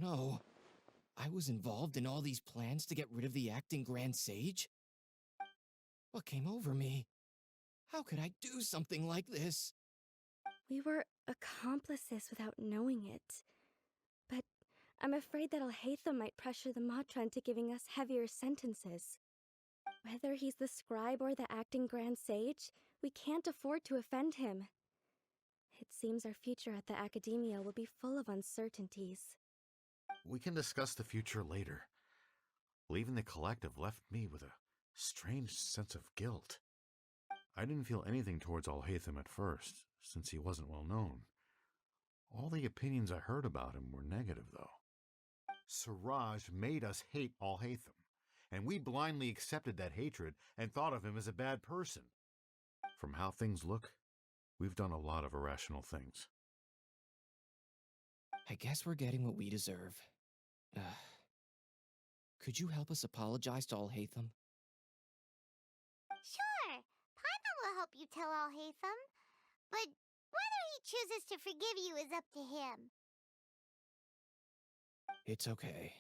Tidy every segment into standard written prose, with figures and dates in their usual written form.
no. I was involved in all these plans to get rid of the acting Grand Sage? What came over me? How could I do something like this? We were accomplices without knowing it. But I'm afraid that Alhaitham might pressure the Matra into giving us heavier sentences. Whether he's the scribe or the acting Grand Sage, we can't afford to offend him. It seems our future at the Academia will be full of uncertainties. We can discuss the future later. Leaving the collective left me with a strange sense of guilt. I didn't feel anything towards Alhaitham at first, since he wasn't well known. All the opinions I heard about him were negative, though. Siraj made us hate Alhaitham, and we blindly accepted that hatred and thought of him as a bad person. From how things look, we've done a lot of irrational things. I guess we're getting what we deserve. Could you help us apologize to Alhaitham? Sure, Paimon will help you tell Alhaitham, but whether he chooses to forgive you is up to him. It's okay.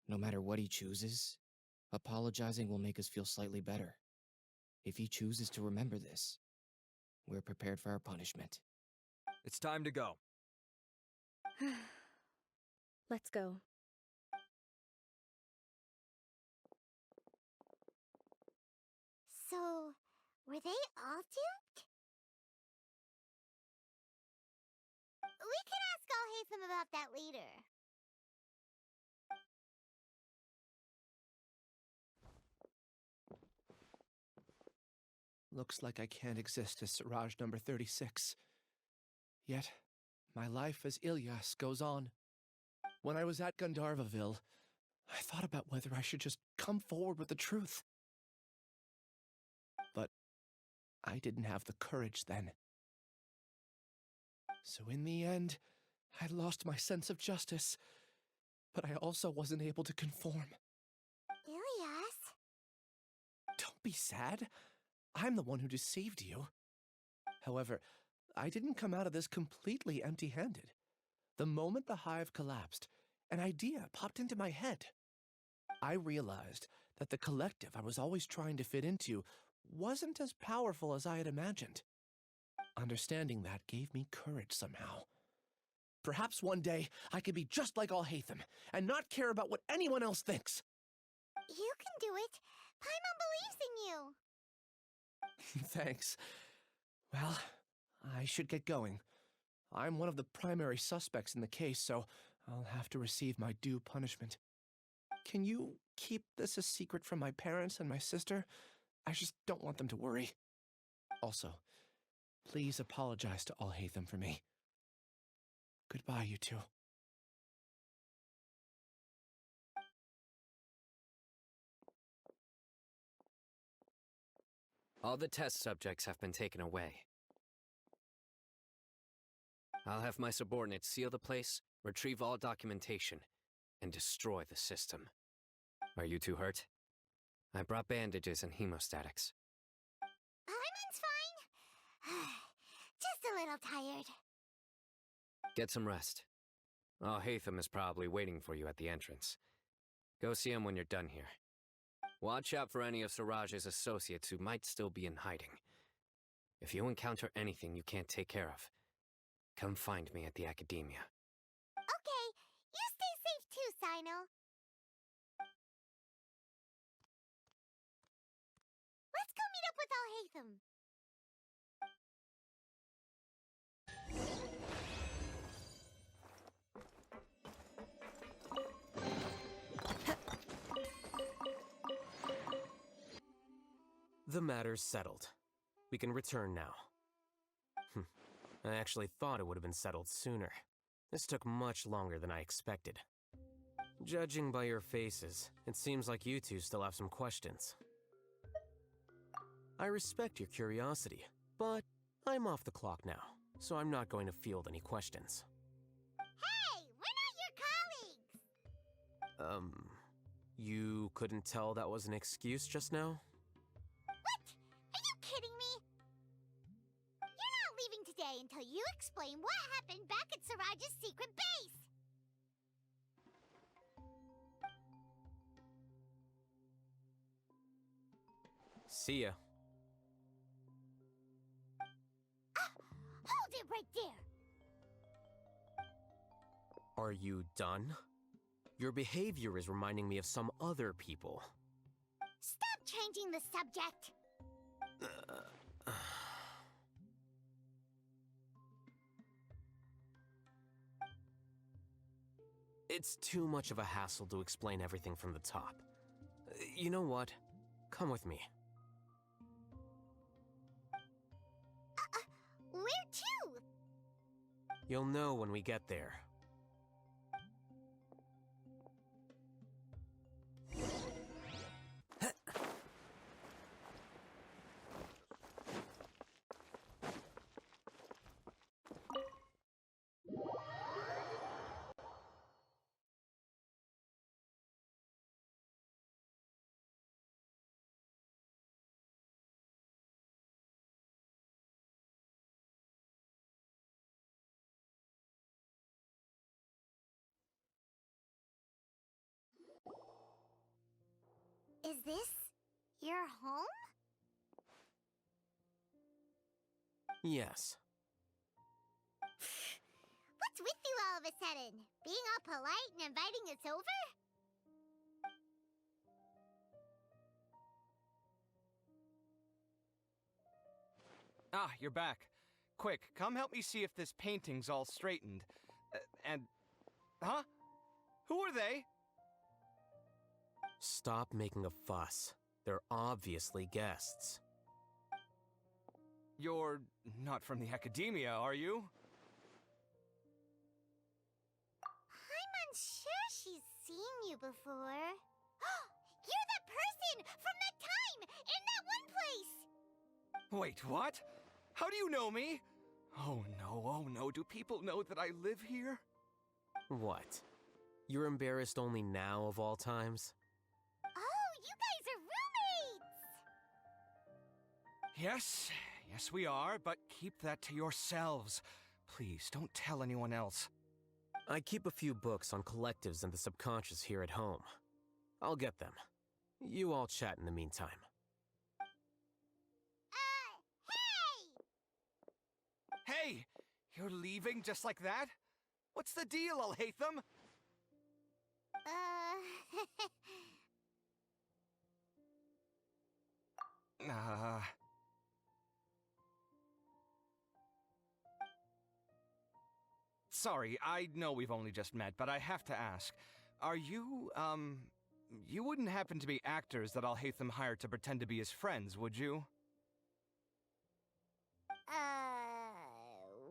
No matter what he chooses, apologizing will make us feel slightly better. If he chooses to remember this, we're prepared for our punishment. It's time to go. Let's go. So, were they all duped? We can ask Alhaitham about that later. Looks like I can't exist as Siraj number 36. Yet, my life as Ilyas goes on. When I was at Gandharvaville, I thought about whether I should just come forward with the truth. But I didn't have the courage then. So in the end, I lost my sense of justice, but I also wasn't able to conform. Ilyas? Don't be sad. I'm the one who deceived you. However, I didn't come out of this completely empty-handed. The moment the hive collapsed, an idea popped into my head. I realized that the collective I was always trying to fit into wasn't as powerful as I had imagined. Understanding that gave me courage somehow. Perhaps one day I could be just like Alhaitham and not care about what anyone else thinks. You can do it. Paimon believes in you. Thanks. Well, I should get going. I'm one of the primary suspects in the case, so I'll have to receive my due punishment. Can you keep this a secret from my parents and my sister? I just don't want them to worry. Also, please apologize to Alhaitham for me. Goodbye, you two. All the test subjects have been taken away. I'll have my subordinates seal the place, retrieve all documentation, and destroy the system. Are you two hurt? I brought bandages and hemostatics. Paimon's fine. Just a little tired. Get some rest. Alhaitham is probably waiting for you at the entrance. Go see him when you're done here. Watch out for any of Siraj's associates who might still be in hiding. If you encounter anything you can't take care of, come find me at the Academia. Okay, you stay safe too, Sino. Let's go meet up with Alhaitham. The matter's settled. We can return now. I actually thought it would have been settled sooner. This took much longer than I expected. Judging by your faces, it seems like you two still have some questions. I respect your curiosity, but I'm off the clock now, so I'm not going to field any questions. Hey, we're not your colleagues! You couldn't tell that was an excuse just now? What? Are you kidding me? You're not leaving today until you explain what happened back at Siraj's secret base! See ya. Hold it right there! Are you done? Your behavior is reminding me of some other people. Stop changing the subject! It's too much of a hassle to explain everything from the top. You know what? Come with me. Where to? You'll know when we get there. Is this your home? Yes. What's with you all of a sudden? Being all polite and inviting us over? Ah, you're back. Quick, come help me see if this painting's all straightened. Huh? Who are they? Stop making a fuss. They're obviously guests. You're not from the academia, are you? I'm unsure she's seen you before. You're that person from that time in that one place! Wait, what? How do you know me? Oh no, do people know that I live here? What? You're embarrassed only now of all times? Oh, you guys are roommates! Yes, we are, but keep that to yourselves. Please, don't tell anyone else. I keep a few books on collectives and the subconscious here at home. I'll get them. You all chat in the meantime. Hey! Hey! You're leaving just like that? What's the deal, Alhaitham? Sorry, I know we've only just met, but I have to ask. Are you, you wouldn't happen to be actors that Alhaitham hired to pretend to be his friends, would you?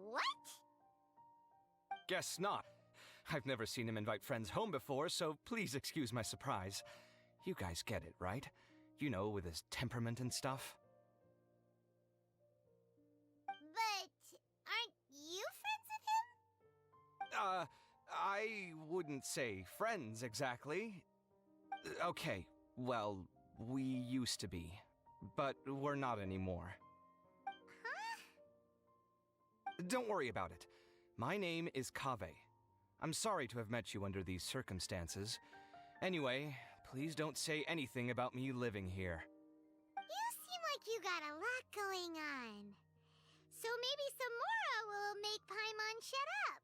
What? Guess not. I've never seen him invite friends home before, so please excuse my surprise. You guys get it, right? You know, with his temperament and stuff. But aren't you friends with him? I wouldn't say friends exactly. Okay, well, we used to be, but we're not anymore. Huh? Don't worry about it. My name is Kaveh. I'm sorry to have met you under these circumstances. Anyway, please don't say anything about me living here. You seem like you got a lot going on. So maybe Samora will make Paimon shut up.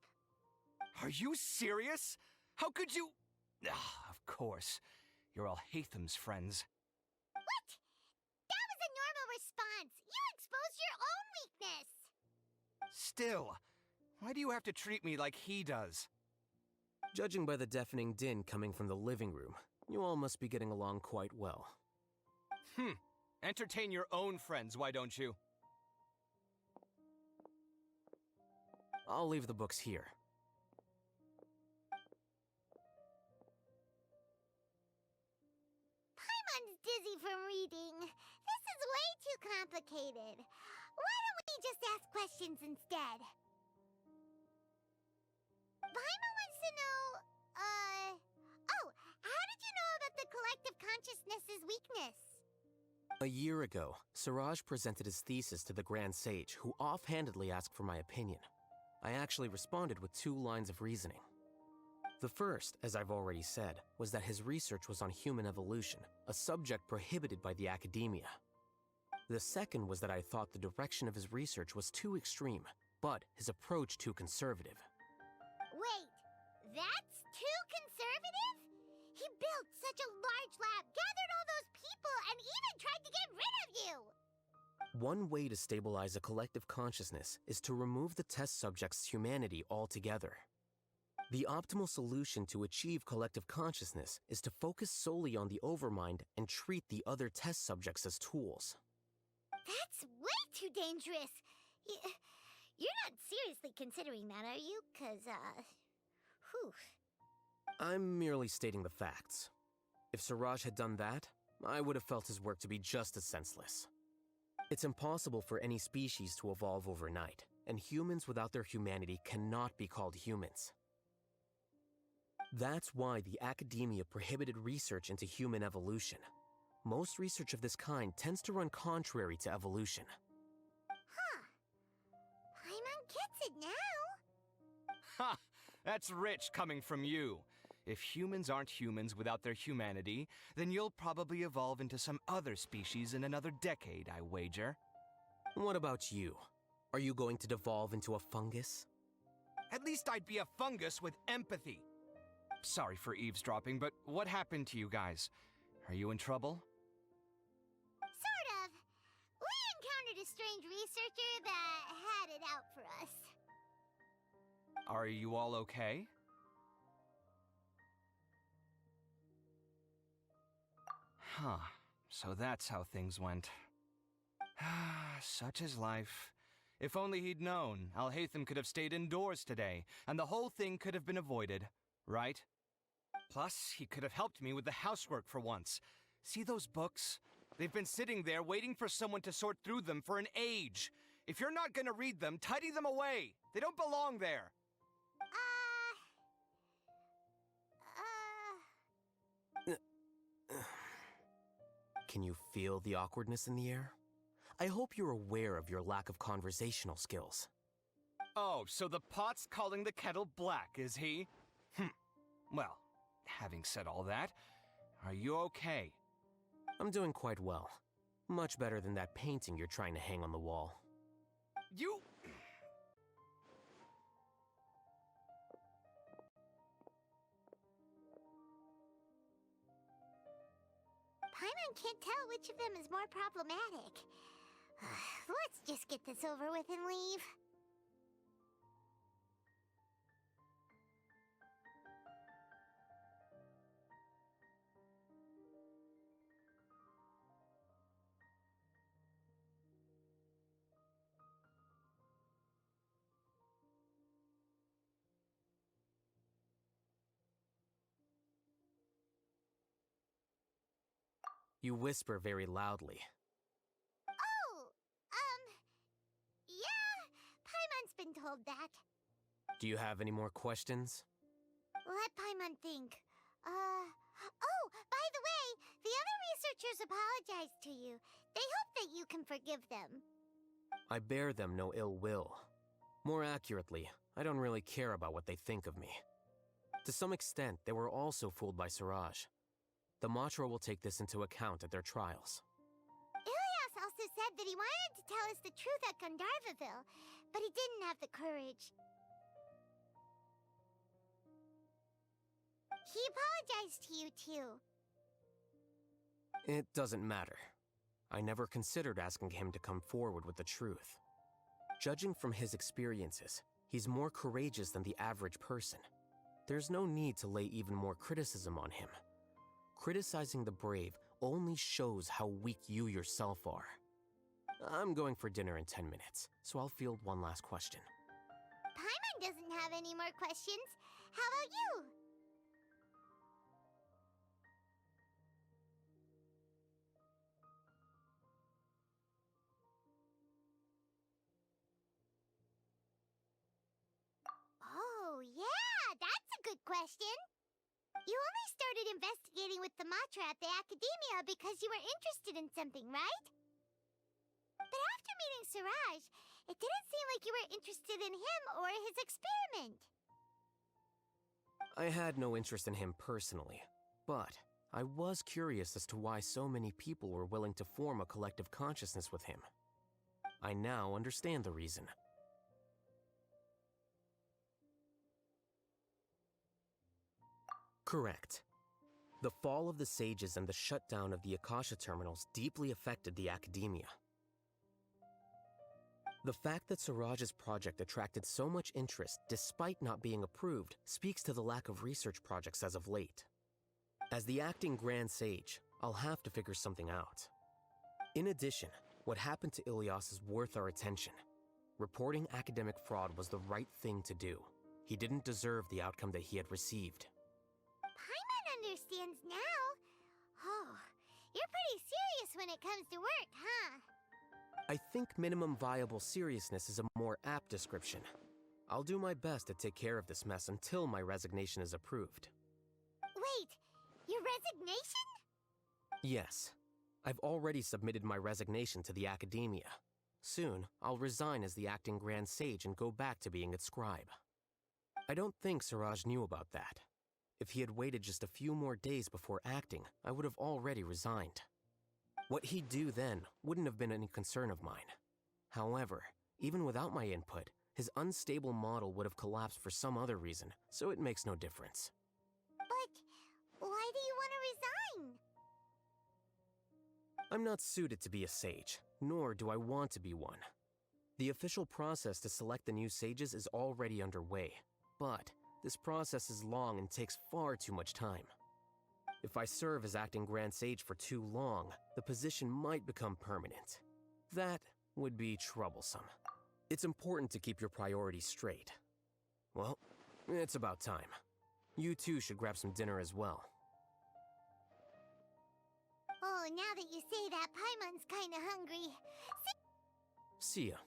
Are you serious? How could you? Ah, of course. You're Alhaitham's friends. What? That was a normal response. You exposed your own weakness. Still, why do you have to treat me like he does? Judging by the deafening din coming from the living room, you all must be getting along quite well. Entertain your own friends, why don't you? I'll leave the books here. Paimon's dizzy from reading. This is way too complicated. Why don't we just ask questions instead? Paimon wants to know, how did you know about the collective consciousness's weakness? A year ago, Siraj presented his thesis to the Grand Sage, who offhandedly asked for my opinion. I actually responded with 2 lines of reasoning. The first, as I've already said, was that his research was on human evolution, a subject prohibited by the academia. The second was that I thought the direction of his research was too extreme, but his approach too conservative. Wait, that's too conservative? He built such a large lab, gathered all those people, and even tried to get rid of you! One way to stabilize a collective consciousness is to remove the test subject's humanity altogether. The optimal solution to achieve collective consciousness is to focus solely on the overmind and treat the other test subjects as tools. That's way too dangerous! You're not seriously considering that, are you? 'Cause, whew. I'm merely stating the facts. If Siraj had done that, I would have felt his work to be just as senseless. It's impossible for any species to evolve overnight, and humans without their humanity cannot be called humans. That's why the academia prohibited research into human evolution. Most research of this kind tends to run contrary to evolution. Huh. Paimon gets it now. Ha! That's rich coming from you. If humans aren't humans without their humanity, then you'll probably evolve into some other species in another decade, I wager. What about you? Are you going to devolve into a fungus? At least I'd be a fungus with empathy. Sorry for eavesdropping, but what happened to you guys? Are you in trouble? Sort of. We encountered a strange researcher that had it out for us. Are you all okay? Huh. So that's how things went. Such is life. If only he'd known, Alhaitham could have stayed indoors today, and the whole thing could have been avoided, right? Plus, he could have helped me with the housework for once. See those books? They've been sitting there waiting for someone to sort through them for an age. If you're not gonna read them, tidy them away. They don't belong there. Can you feel the awkwardness in the air? I hope you're aware of your lack of conversational skills. Oh, so the pot's calling the kettle black, is he? Well, having said all that, are you okay? I'm doing quite well. Much better than that painting you're trying to hang on the wall. You... Paimon can't tell which of them is more problematic. Let's just get this over with and leave. You whisper very loudly. Oh, yeah, Paimon's been told that. Do you have any more questions? Let Paimon think. Oh, by the way, the other researchers apologized to you. They hope that you can forgive them. I bear them no ill will. More accurately, I don't really care about what they think of me. To some extent, they were also fooled by Siraj. The Matra will take this into account at their trials. Ilias also said that he wanted to tell us the truth at Gandharvaville, but he didn't have the courage. He apologized to you, too. It doesn't matter. I never considered asking him to come forward with the truth. Judging from his experiences, he's more courageous than the average person. There's no need to lay even more criticism on him. Criticizing the brave only shows how weak you yourself are. I'm going for dinner in 10 minutes, so I'll field one last question. Paimon doesn't have any more questions. How about you? Oh, yeah, that's a good question. You only started investigating with the Matra at the Academia because you were interested in something, right? But after meeting Siraj, it didn't seem like you were interested in him or his experiment. I had no interest in him personally, but I was curious as to why so many people were willing to form a collective consciousness with him. I now understand the reason. Correct. The fall of the sages and the shutdown of the Akasha terminals deeply affected the academia. The fact that Suraj's project attracted so much interest despite not being approved speaks to the lack of research projects as of late. As the acting Grand Sage, I'll have to figure something out. In addition, what happened to Ilias is worth our attention. Reporting academic fraud was the right thing to do. He didn't deserve the outcome that he had received. Paimon understands now. Oh, you're pretty serious when it comes to work, huh? I think minimum viable seriousness is a more apt description. I'll do my best to take care of this mess until my resignation is approved. Wait, your resignation? Yes. I've already submitted my resignation to the academia. Soon, I'll resign as the acting Grand Sage and go back to being its scribe. I don't think Suraj knew about that. If he had waited just a few more days before acting, I would have already resigned. What he'd do then wouldn't have been any concern of mine. However, even without my input, his unstable model would have collapsed for some other reason, so it makes no difference. But why do you want to resign? I'm not suited to be a sage, nor do I want to be one. The official process to select the new sages is already underway, but this process is long and takes far too much time. If I serve as acting Grand Sage for too long, the position might become permanent. That would be troublesome. It's important to keep your priorities straight. Well, it's about time. You two should grab some dinner as well. Oh, now that you say that, Paimon's kinda hungry. See ya.